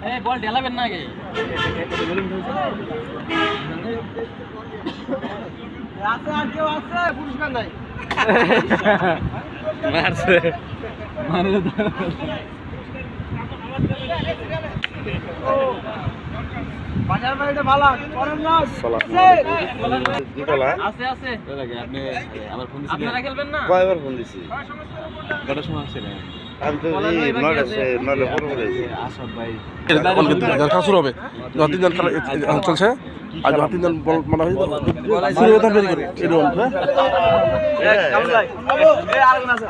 এই বল ঢেলাবেন না আগে আছে আর কেউ আছে পুরস্কার নাই মারছে মারে বাজার বাড়িটা ভালো করেন না আছে আছে আপনি আমার ফোন দিছেন আপনারা খেলবেন না কয়বার ফোন দিছি কত সময় আছে না আমি তো এই নলে পরে পড়েছি আসাদ ভাই খেলা শুরু হবে তিনজন খেলা চলছে আর তিনজন বল মারা হয়ে শুরু কথা বের করে এই রোল হ্যাঁ কেমন ভাই এই আরেকজন আছে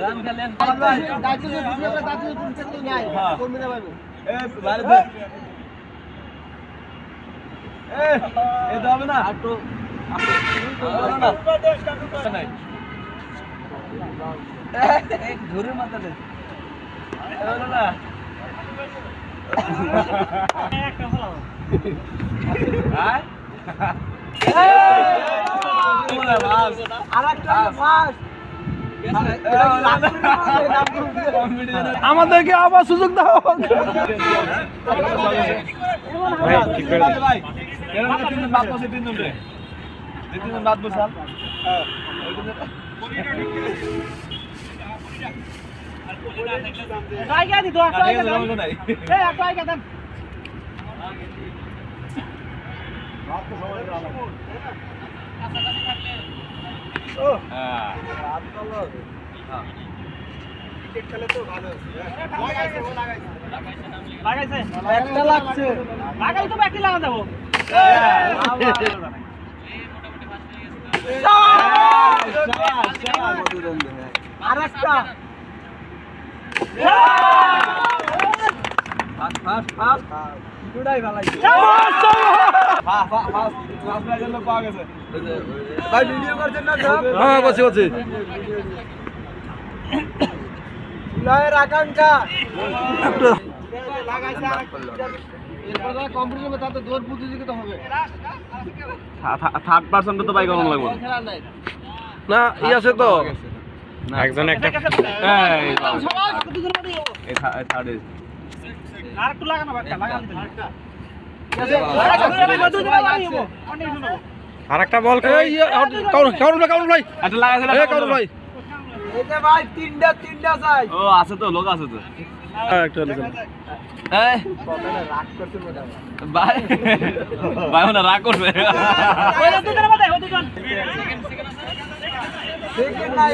রান খেলেন ভাই দাঁড়িয়ে বুঝলে দাঁড়িয়ে বুঝতে নাই কমবে না ভাই এই বাইরে দে এই দাও না আটো নাই এক ধরে মাথা দে না একটা ভালো হ্যাঁ আমাদেরকে আবার সুযোগ দাও আকাঙ্ক্ষা থার্ড পার্সন তো বাইক অন লাগবে না ই আছে তো একজন একটা আর একটা বল কাউন্ট ভাই আচ্ছা লাগাইছে কাউন্ট ভাই এই যে ভাই তিনটা চাই ও আছে তো লোক আছে তো একটা এই রাগ করতে ম্যাডাম ভাই ভাই ওনা রাগ করবে সেকেন্ড নাই